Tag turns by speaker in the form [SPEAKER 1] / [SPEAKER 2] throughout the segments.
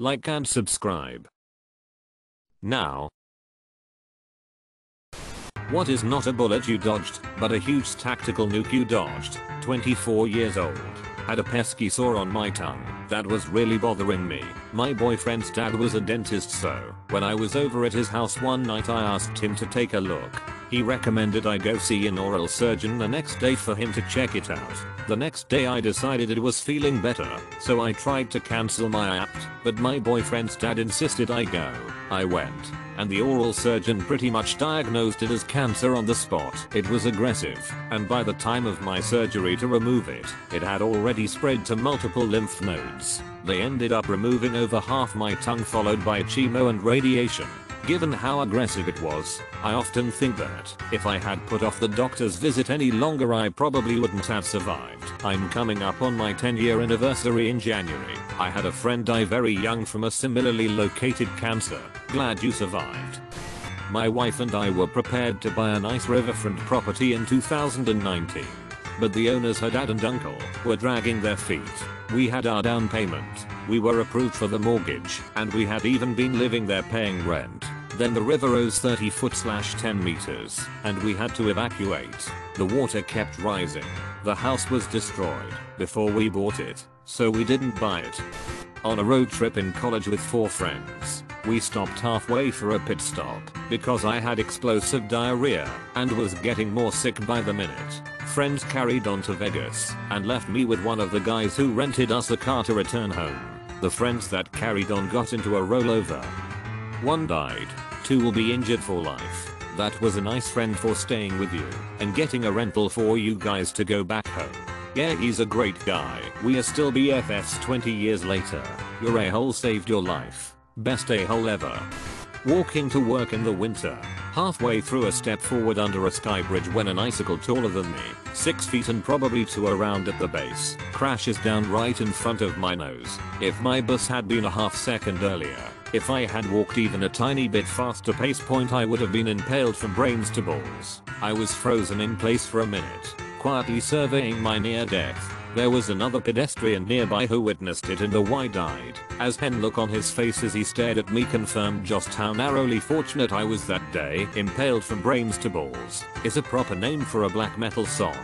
[SPEAKER 1] like and subscribe. Now. What is not a bullet you dodged, but a huge tactical nuke you dodged? 24 years old. Had a pesky sore on my tongue that was really bothering me. My boyfriend's dad was a dentist, so when I was over at his house one night I asked him to take a look. He recommended I go see an oral surgeon the next day for him to check it out. The next day I decided it was feeling better, so I tried to cancel my apt, but my boyfriend's dad insisted I go. I went, and the oral surgeon pretty much diagnosed it as cancer on the spot. It was aggressive, and by the time of my surgery to remove it, it had already spread to multiple lymph nodes. They ended up removing over half my tongue, followed by chemo and radiation. Given how aggressive it was, I often think that if I had put off the doctor's visit any longer I probably wouldn't have survived. I'm coming up on my 10-year anniversary in January. I had a friend die very young from a similarly located cancer. Glad you survived. My wife and I were prepared to buy a nice riverfront property in 2019. But the owners, her dad and uncle, were dragging their feet. We had our down payment, we were approved for the mortgage, and we had even been living there paying rent. Then the river rose 30 foot/10 meters, and we had to evacuate. The water kept rising. The house was destroyed before we bought it, so we didn't buy it. On a road trip in college with 4 friends, we stopped halfway for a pit stop because I had explosive diarrhea and was getting more sick by the minute. Friends carried on to Vegas and left me with one of the guys who rented us a car to return home. The friends that carried on got into a rollover. 1 died, 2 will be injured for life. That was a nice friend for staying with you and getting a rental for you guys to go back home. Yeah, he's a great guy. We are still BFFs 20 years later. Your a-hole saved your life. Best a-hole ever. Walking to work in the winter. Halfway through a step forward under a sky bridge when an icicle taller than me, 6 feet and probably 2 around at the base, crashes down right in front of my nose. If my bus had been a half second earlier, if I had walked even a tiny bit faster pace point, I would have been impaled from brains to balls. I was frozen in place for a minute, quietly surveying my near death. There was another pedestrian nearby who witnessed it and a wide-eyed, as hen look on his face as he stared at me confirmed just how narrowly fortunate I was that day. Impaled from brains to balls is a proper name for a black metal song.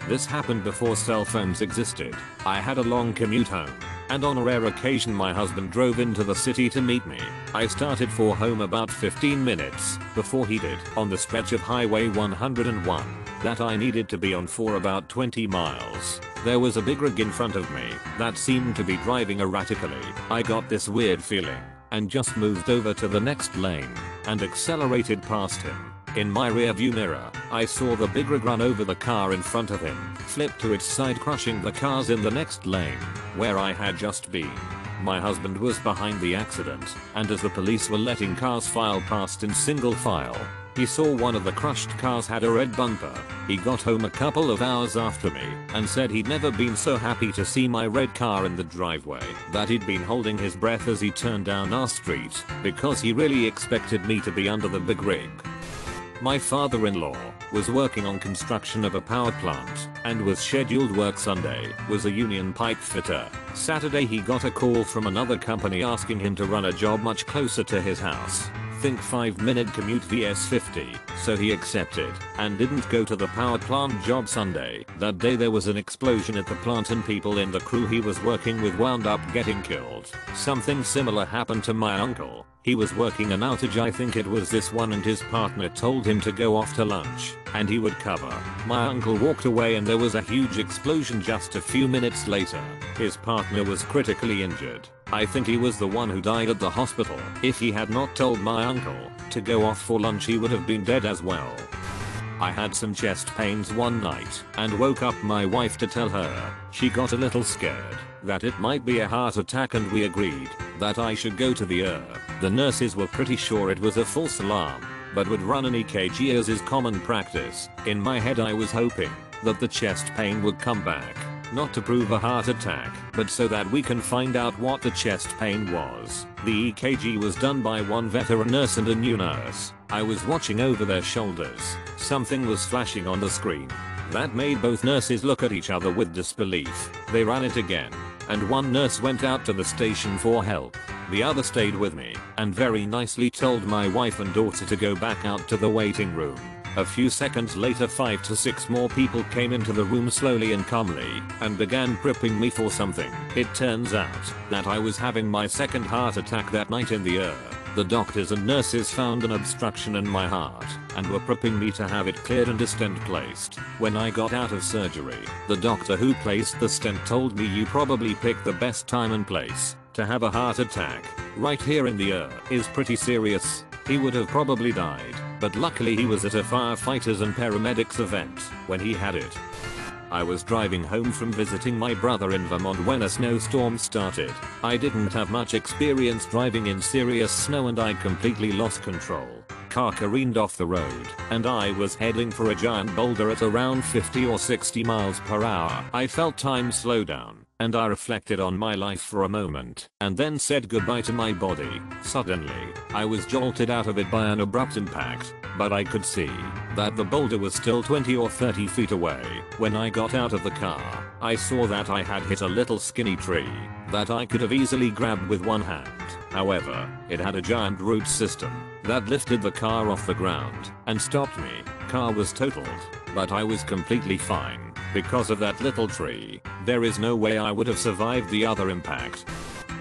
[SPEAKER 1] This happened before cell phones existed. I had a long commute home, and on a rare occasion my husband drove into the city to meet me. I started for home about 15 minutes before he did on the stretch of Highway 101 that I needed to be on for about 20 miles. There was a big rig in front of me that seemed to be driving erratically. I got this weird feeling and just moved over to the next lane and accelerated past him. In my rearview mirror, I saw the big rig run over the car in front of him, flip to its side, crushing the cars in the next lane where I had just been. My husband was behind the accident, and as the police were letting cars file past in single file, he saw one of the crushed cars had a red bumper. He got home a couple of hours after me and said he'd never been so happy to see my red car in the driveway, that he'd been holding his breath as he turned down our street because he really expected me to be under the big rig. My father-in-law was working on construction of a power plant and was scheduled work Sunday, was a union pipe fitter. Saturday he got a call from another company asking him to run a job much closer to his house. Think 5-minute commute vs 50, so he accepted and didn't go to the power plant job Sunday. That day there was an explosion at the plant and people in the crew he was working with wound up getting killed. Something similar happened to my uncle. He was working an outage, I think it was this one, and his partner told him to go off to lunch and he would cover. My uncle walked away and there was a huge explosion just a few minutes later. His partner was critically injured. I think he was the one who died at the hospital. If he had not told my uncle to go off for lunch, he would have been dead as well. I had some chest pains one night and woke up my wife to tell her. She got a little scared that it might be a heart attack and we agreed that I should go to the ER. The nurses were pretty sure it was a false alarm, but would run an EKG as is common practice. In my head I was hoping that the chest pain would come back, not to prove a heart attack, but so that we can find out what the chest pain was. The EKG was done by one veteran nurse and a new nurse. I was watching over their shoulders. Something was flashing on the screen. That made both nurses look at each other with disbelief. They ran it again, and one nurse went out to the station for help. The other stayed with me and very nicely told my wife and daughter to go back out to the waiting room. A few seconds later 5 to 6 more people came into the room slowly and calmly and began prepping me for something. It turns out that I was having my second heart attack that night in the ER. The doctors and nurses found an obstruction in my heart and were prepping me to have it cleared and a stent placed. When I got out of surgery, the doctor who placed the stent told me you probably picked the best time and place to have a heart attack. Right here in the ER is pretty serious. He would have probably died, but luckily he was at a firefighters and paramedics event when he had it. I was driving home from visiting my brother in Vermont when a snowstorm started. I didn't have much experience driving in serious snow and I completely lost control. Car careened off the road and I was heading for a giant boulder at around 50 or 60 miles per hour. I felt time slow down and I reflected on my life for a moment and then said goodbye to my body. Suddenly, I was jolted out of it by an abrupt impact, but I could see that the boulder was still 20 or 30 feet away. When I got out of the car, I saw that I had hit a little skinny tree that I could have easily grabbed with one hand. However, it had a giant root system that lifted the car off the ground and stopped me. Car was totaled, but I was completely fine. Because of that little tree, there is no way I would have survived the other impact.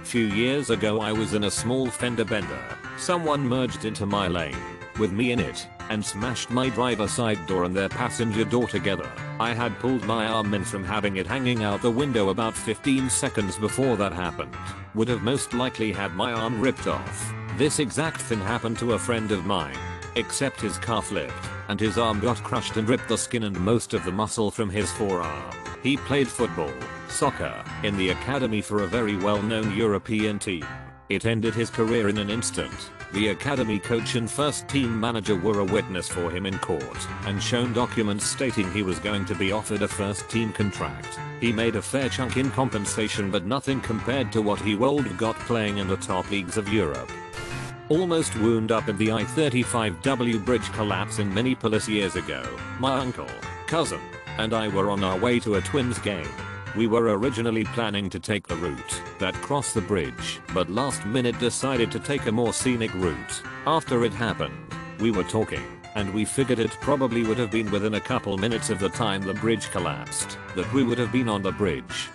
[SPEAKER 1] Few years ago I was in a small fender bender. Someone merged into my lane with me in it and smashed my driver's side door and their passenger door together. I had pulled my arm in from having it hanging out the window about 15 seconds before that happened. Would have most likely had my arm ripped off. This exact thing happened to a friend of mine, except his car flipped and his arm got crushed and ripped the skin and most of the muscle from his forearm. He played football, soccer, in the academy for a very well-known European team. It ended his career in an instant. The academy coach and first team manager were a witness for him in court and shown documents stating he was going to be offered a first team contract. He made a fair chunk in compensation but nothing compared to what he would have got playing in the top leagues of Europe. Almost wound up in the I-35W bridge collapse in Minneapolis years ago. My uncle, cousin, and I were on our way to a Twins game. We were originally planning to take the route that crossed the bridge, but last minute decided to take a more scenic route. After it happened, we were talking, and we figured it probably would have been within a couple minutes of the time the bridge collapsed that we would have been on the bridge.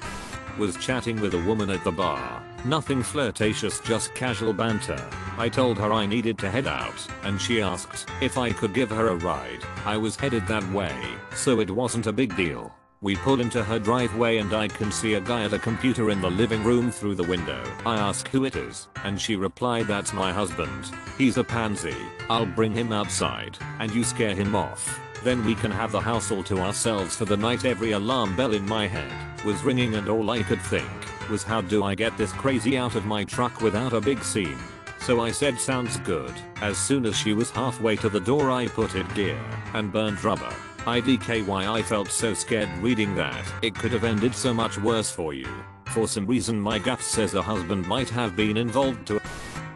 [SPEAKER 1] Was chatting with a woman at the bar. Nothing flirtatious, just casual banter. I told her I needed to head out, and she asked if I could give her a ride. I was headed that way, so it wasn't a big deal. We pulled into her driveway and I can see a guy at a computer in the living room through the window. I ask who it is, and she replied, "That's my husband. He's a pansy. I'll bring him outside, and you scare him off. Then we can have the house all to ourselves for the night." Every alarm bell in my head was ringing and all I could think was, how do I get this crazy out of my truck without a big scene? So I said sounds good. As soon as she was halfway to the door I put it gear and burned rubber. IDKY, I felt so scared reading that. It could have ended so much worse for you. For some reason my gut says a husband might have been involved too.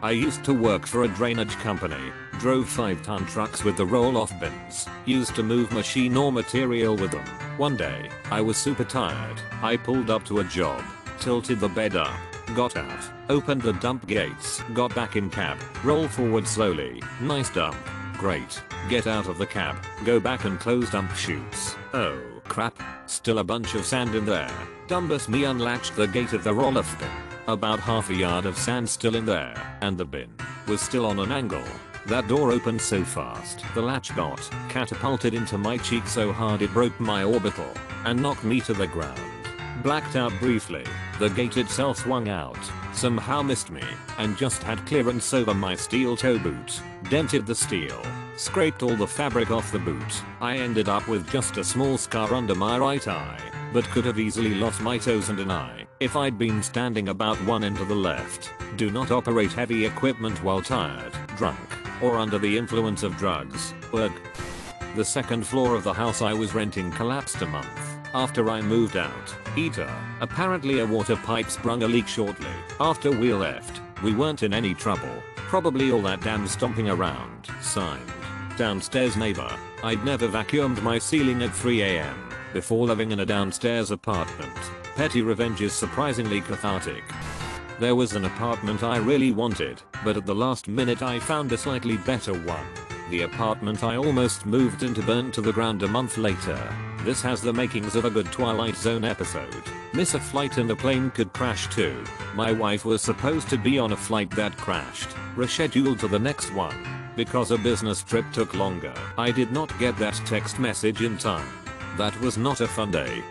[SPEAKER 1] I used to work for a drainage company, drove 5-ton trucks with the roll-off bins, used to move machine or material with them. One day, I was super tired. I pulled up to a job, tilted the bed up, got out, opened the dump gates, got back in cab, roll forward slowly, nice dump, great, get out of the cab, go back and close dump chutes. Oh crap, still a bunch of sand in there. Dumbass me unlatched the gate of the roll-off bin. About half a yard of sand still in there, and the bin was still on an angle. That door opened so fast, the latch got catapulted into my cheek so hard it broke my orbital and knocked me to the ground. Blacked out briefly, the gate itself swung out, somehow missed me, and just had clearance over my steel toe boot, dented the steel, scraped all the fabric off the boot. I ended up with just a small scar under my right eye, but could have easily lost my toes and an eye if I'd been standing about one into the left. Do not operate heavy equipment while tired, drunk, or under the influence of drugs. Ugh. The second floor of the house I was renting collapsed a month after I moved out. Heater. Apparently a water pipe sprung a leak shortly after we left. We weren't in any trouble. Probably all that damn stomping around. Signed. Downstairs neighbor. I'd never vacuumed my ceiling at 3 AM before living in a downstairs apartment. petty revenge is surprisingly cathartic. There was an apartment I really wanted, but at the last minute I found a slightly better one. The apartment I almost moved into burned to the ground a month later. This has the makings of a good Twilight Zone episode. Miss a flight and a plane could crash too. My wife was supposed to be on a flight that crashed, rescheduled to the next one. Because a business trip took longer, I did not get that text message in time. That was not a fun day.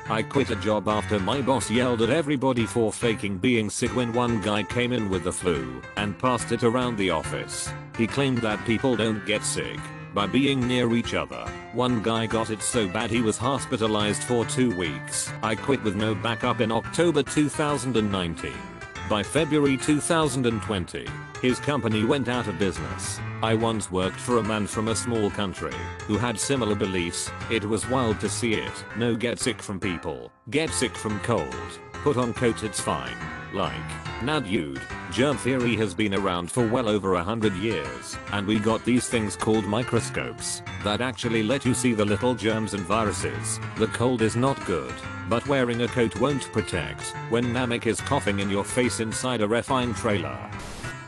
[SPEAKER 1] I quit a job after my boss yelled at everybody for faking being sick when one guy came in with the flu and passed it around the office. He claimed that people don't get sick by being near each other. One guy got it so bad he was hospitalized for 2 weeks. I quit with no backup in October 2019. By February 2020, his company went out of business. I once worked for a man from a small country who had similar beliefs. It was wild to see it. No get sick from people. Get sick from cold. Put on coat, it's fine. Like, now dude, germ theory has been around for well over 100 years, and we got these things called microscopes that actually let you see the little germs and viruses. The cold is not good, but wearing a coat won't protect when Namek is coughing in your face inside a refined trailer.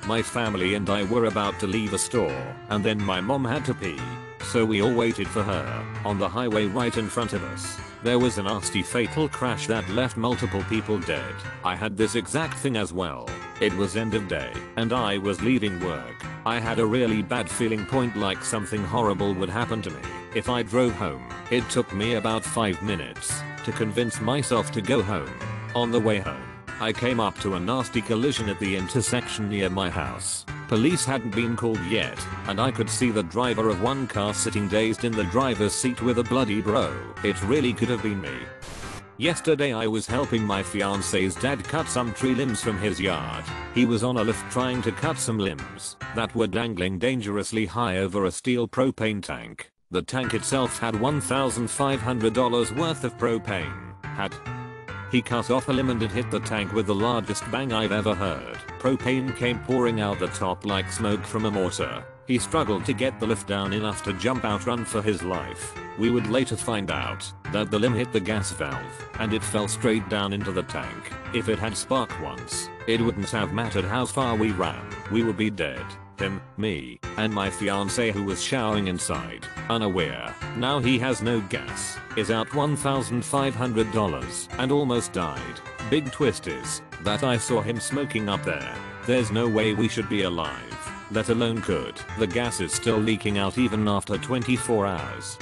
[SPEAKER 1] My family and I were about to leave a store, and then my mom had to pee. So we all waited for her on the highway right in front of us. There was a nasty fatal crash that left multiple people dead. I had this exact thing as well. It was end of day, and I was leaving work. I had a really bad feeling, point like something horrible would happen to me if I drove home. It took me about 5 minutes to convince myself to go home. On the way home, I came up to a nasty collision at the intersection near my house. Police hadn't been called yet, and I could see the driver of one car sitting dazed in the driver's seat with a bloody bro. It really could have been me. Yesterday I was helping my fiance's dad cut some tree limbs from his yard. He was on a lift trying to cut some limbs that were dangling dangerously high over a steel propane tank. The tank itself had $1,500 worth of propane. He cut off a limb and it hit the tank with the largest bang I've ever heard. Propane came pouring out the top like smoke from a mortar. He struggled to get the lift down enough to jump out, run for his life. We would later find out that the limb hit the gas valve and it fell straight down into the tank. If it had sparked once, it wouldn't have mattered how far we ran. We would be dead. Him, me, and my fiance, who was showering inside, unaware. Now he has no gas, is out $1,500 and almost died. Big twist is that I saw him smoking up there. There's no way we should be alive, let alone could. The gas is still leaking out even after 24 hours.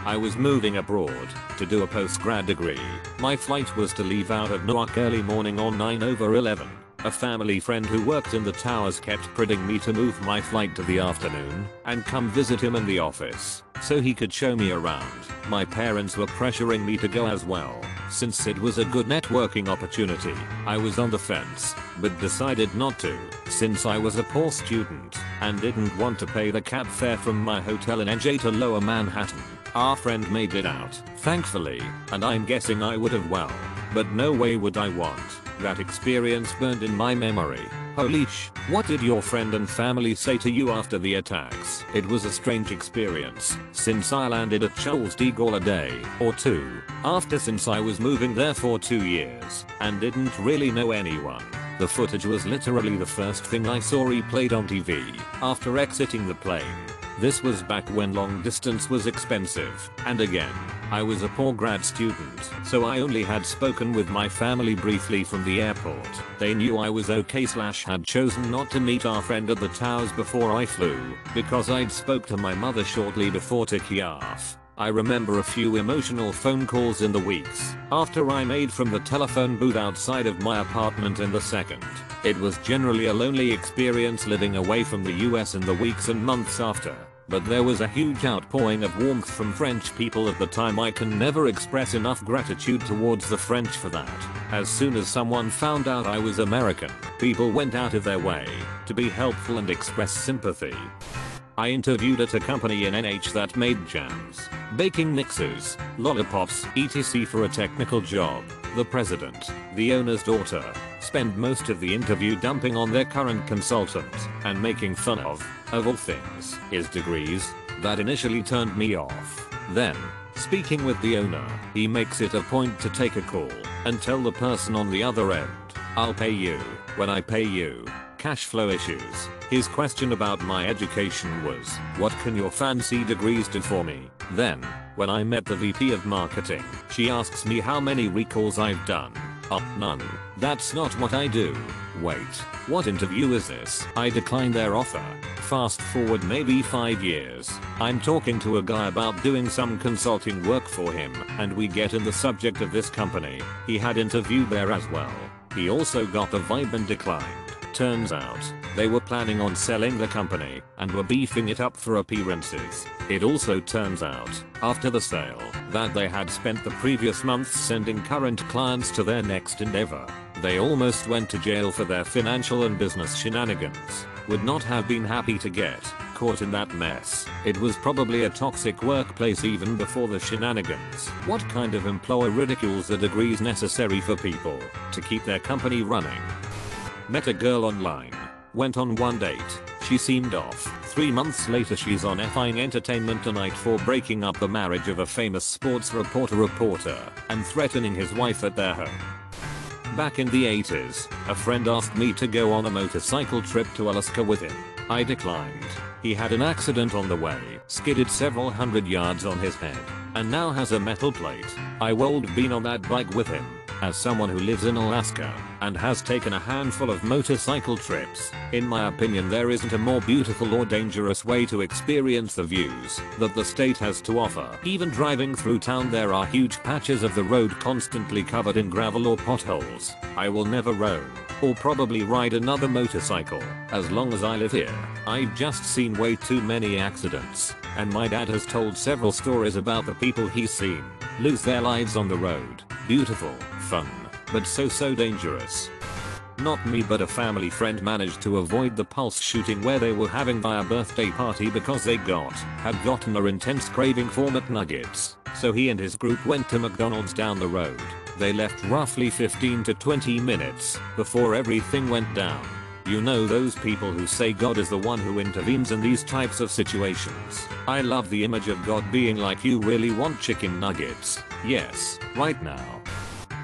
[SPEAKER 1] I was moving abroad to do a post-grad degree. My flight was to leave out of Newark early morning on 9/11. A family friend who worked in the towers kept prodding me to move my flight to the afternoon and come visit him in the office so he could show me around. My parents were pressuring me to go as well since it was a good networking opportunity. I was on the fence but decided not to since I was a poor student and didn't want to pay the cab fare from my hotel in NJ to Lower Manhattan. Our friend made it out, thankfully, and I'm guessing I would have well, but no way would I want that experience burned in my memory. Holy sh! What did your friend and family say to you after the attacks? It was a strange experience since I landed at Charles de Gaulle a day or two after, since I was moving there for 2 years and didn't really know anyone. The footage was literally the first thing I saw replayed on TV after exiting the plane. This was back when long distance was expensive, and again, I was a poor grad student, so I only had spoken with my family briefly from the airport. They knew I was okay / had chosen not to meet our friend at the towers before I flew, because I'd spoke to my mother shortly bore to Kiev. I remember a few emotional phone calls in the weeks after I made from the telephone booth outside of my apartment in the second. It was generally a lonely experience living away from the US in the weeks and months after, but there was a huge outpouring of warmth from French people at the time. I can never express enough gratitude towards the French for that. As soon as someone found out I was American, people went out of their way to be helpful and express sympathy. I interviewed at a company in NH that made jams, baking mixers, lollipops, etc. for a technical job. The president, the owner's daughter, spent most of the interview dumping on their current consultant and making fun of all things, his degrees. That initially turned me off. Then, speaking with the owner, he makes it a point to take a call and tell the person on the other end, I'll pay you when I pay you. Cash flow issues. His question about my education was, what can your fancy degrees do for me? Then, when I met the VP of marketing, she asks me how many recalls I've done. None. That's not what I do. Wait, what interview is this? I declined their offer. Fast forward maybe 5 years. I'm talking to a guy about doing some consulting work for him, and we get in the subject of this company. He had interviewed there as well. He also got the vibe and declined. Turns out, they were planning on selling the company and were beefing it up for appearances. It also turns out, after the sale, that they had spent the previous months sending current clients to their next endeavor. They almost went to jail for their financial and business shenanigans. Would not have been happy to get caught in that mess. It was probably a toxic workplace even before the shenanigans. What kind of employer ridicules the degrees necessary for people to keep their company running? Met a girl online. Went on one date. She seemed off. 3 months later she's on effing Entertainment Tonight for breaking up the marriage of a famous sports reporter and threatening his wife at their home. Back in the 80s, a friend asked me to go on a motorcycle trip to Alaska with him. I declined. He had an accident on the way, skidded several hundred yards on his head, and now has a metal plate. I would been on that bike with him. As someone who lives in Alaska and has taken a handful of motorcycle trips, in my opinion there isn't a more beautiful or dangerous way to experience the views that the state has to offer. Even driving through town there are huge patches of the road constantly covered in gravel or potholes. I will never roam or probably ride another motorcycle as long as I live here. I've just seen way too many accidents, and my dad has told several stories about the people he's seen lose their lives on the road. Beautiful, fun, but so dangerous. Not me, but a family friend managed to avoid the pulse shooting where they were having a birthday party because they had gotten an intense craving for McNuggets. So he and his group went to McDonald's down the road. They left roughly 15 to 20 minutes before everything went down. You know those people who say God is the one who intervenes in these types of situations. I love the image of God being like, you really want chicken nuggets? Yes, right now.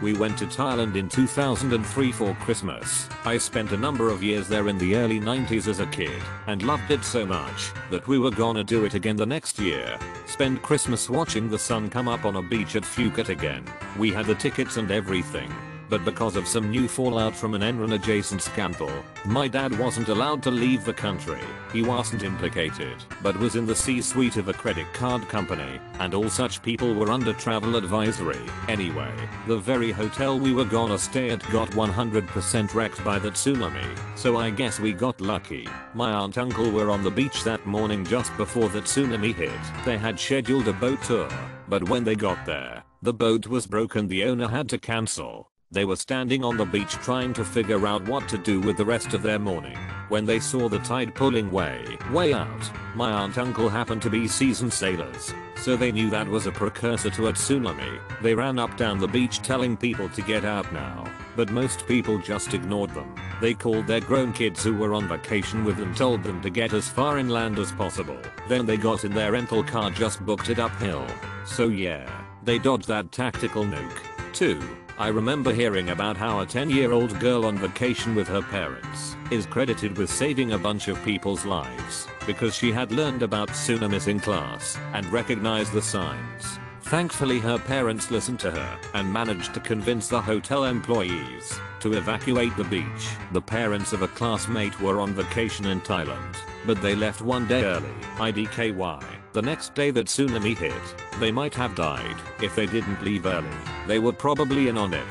[SPEAKER 1] We went to Thailand in 2003 for Christmas. I spent a number of years there in the early 90s as a kid and loved it so much that we were gonna do it again the next year. Spend Christmas watching the sun come up on a beach at Phuket again. We had the tickets and everything. But because of some new fallout from an Enron adjacent scandal, my dad wasn't allowed to leave the country. He wasn't implicated, but was in the C-suite of a credit card company, and all such people were under travel advisory. Anyway, the very hotel we were gonna stay at got 100% wrecked by the tsunami, so I guess we got lucky. My aunt and uncle were on the beach that morning just before the tsunami hit. They had scheduled a boat tour, but when they got there, the boat was broken. The owner had to cancel. They were standing on the beach trying to figure out what to do with the rest of their morning when they saw the tide pulling way out. My aunt and uncle happened to be seasoned sailors, so they knew that was a precursor to a tsunami. They ran up down the beach telling people to get out now, but most people just ignored them. They called their grown kids who were on vacation with them, told them to get as far inland as possible. Then they got in their rental car, just booked it uphill. So yeah, they dodged that tactical nuke. 2. I remember hearing about how a 10-year-old girl on vacation with her parents is credited with saving a bunch of people's lives because she had learned about tsunamis in class and recognized the signs. Thankfully her parents listened to her and managed to convince the hotel employees to evacuate the beach. The parents of a classmate were on vacation in Thailand, but they left one day early. IDKY. The next day that tsunami hit, they might have died if they didn't leave early. They were probably in on it.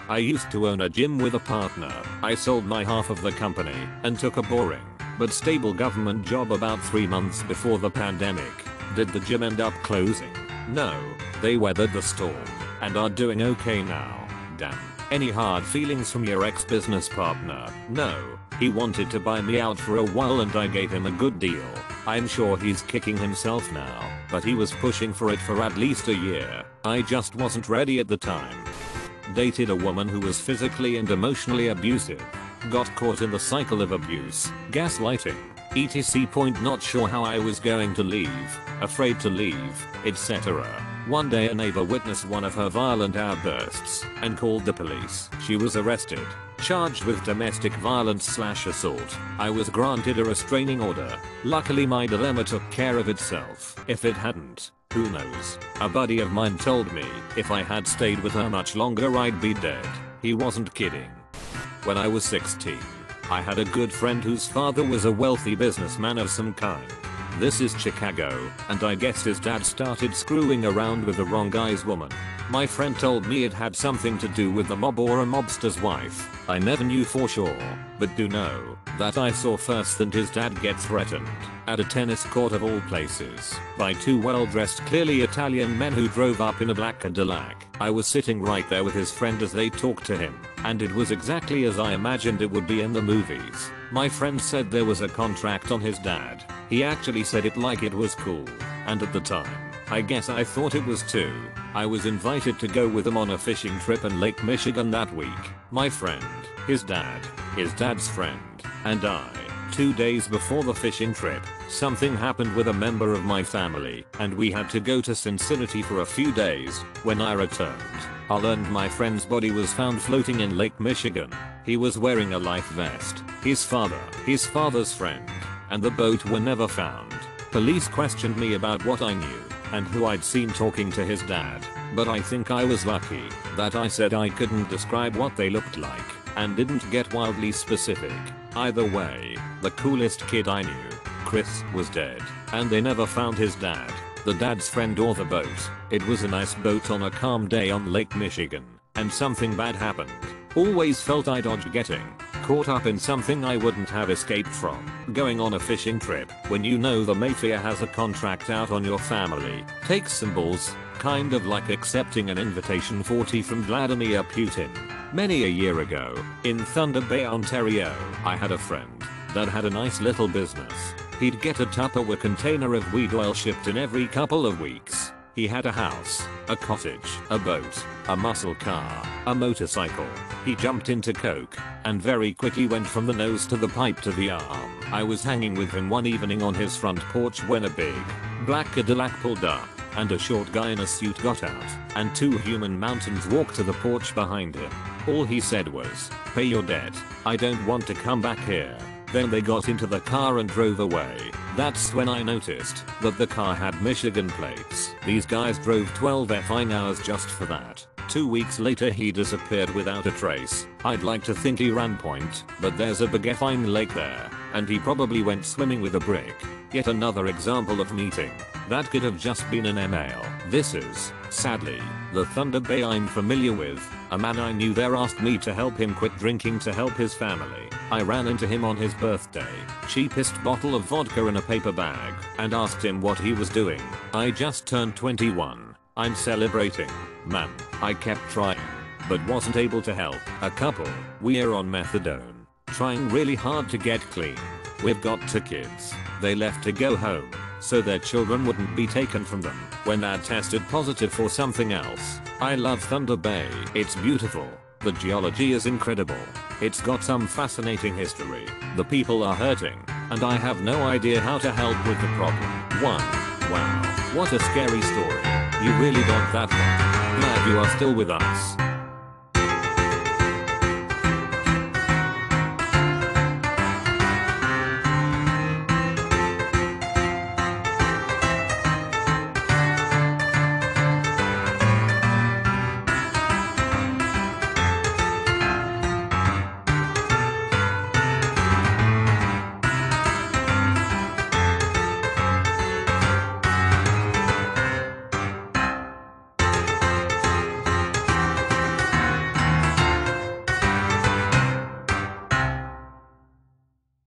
[SPEAKER 1] I used to own a gym with a partner. I sold my half of the company and took a boring but stable government job about 3 months before the pandemic. Did the gym end up closing? No. They weathered the storm and are doing okay now. Damn. Any hard feelings from your ex-business partner? No. He wanted to buy me out for a while and I gave him a good deal. I'm sure he's kicking himself now, but he was pushing for it for at least a year. I just wasn't ready at the time. Dated a woman who was physically and emotionally abusive. Got caught in the cycle of abuse, gaslighting, etc. Not sure how I was going to leave, afraid to leave, etc. One day a neighbor witnessed one of her violent outbursts and called the police. She was arrested, charged with domestic violence/assault. I was granted a restraining order. Luckily my dilemma took care of itself. If it hadn't, who knows? A buddy of mine told me if I had stayed with her much longer I'd be dead. He wasn't kidding. When I was 16, I had a good friend whose father was a wealthy businessman of some kind. This is Chicago, and I guess his dad started screwing around with the wrong guy's woman. My friend told me it had something to do with the mob or a mobster's wife. I never knew for sure, but do know that I saw first that his dad get threatened, at a tennis court of all places, by two well-dressed clearly Italian men who drove up in a black Cadillac. I was sitting right there with his friend as they talked to him, and it was exactly as I imagined it would be in the movies. My friend said there was a contract on his dad. He actually said it like it was cool, and at the time, I guess I thought it was too. I was invited to go with him on a fishing trip in Lake Michigan that week. My friend, his dad, his dad's friend, and I. 2 days before the fishing trip, something happened with a member of my family, and we had to go to Cincinnati for a few days. When I returned, I learned my friend's body was found floating in Lake Michigan. He was wearing a life vest. His father's friend, and the boat were never found. Police questioned me about what I knew and who I'd seen talking to his dad, but I think I was lucky that I said I couldn't describe what they looked like and didn't get wildly specific. Either way, the coolest kid I knew, Chris, was dead, and they never found his dad, the dad's friend, or the boat. It was a nice boat on a calm day on Lake Michigan, and something bad happened. Always felt I dodged getting caught up in something I wouldn't have escaped from. Going on a fishing trip when you know the mafia has a contract out on your family takes some balls, kind of like accepting an invitation 40 from Vladimir Putin. Many a year ago, in Thunder Bay, Ontario, I had a friend that had a nice little business. He'd get a Tupperware container of weed oil shipped in every couple of weeks. He had a house, a cottage, a boat, a muscle car, a motorcycle. He jumped into coke, and very quickly went from the nose to the pipe to the arm. I was hanging with him one evening on his front porch when a big, black Cadillac pulled up, and a short guy in a suit got out, and two human mountains walked to the porch behind him. All he said was, "Pay your debt. I don't want to come back here." Then they got into the car and drove away. That's when I noticed that the car had Michigan plates. These guys drove 12 effing hours just for that. 2 weeks later he disappeared without a trace. I'd like to think he ran point, but there's a big effing lake there, and he probably went swimming with a brick. Yet another example of meeting that could have just been an email. This is, sadly, the Thunder Bay I'm familiar with. A man I knew there asked me to help him quit drinking to help his family. I ran into him on his birthday, cheapest bottle of vodka in a paper bag, and asked him what he was doing. I just turned 21. I'm celebrating. Man, I kept trying, but wasn't able to help. A couple, we're on methadone, trying really hard to get clean. We've got 2 kids. They left to go home, so their children wouldn't be taken from them when Dad tested positive for something else. I love Thunder Bay. It's beautiful. The geology is incredible. It's got some fascinating history. The people are hurting, and I have no idea how to help with the problem. 1. Wow, what a scary story. You really got that one. Glad you are still with us.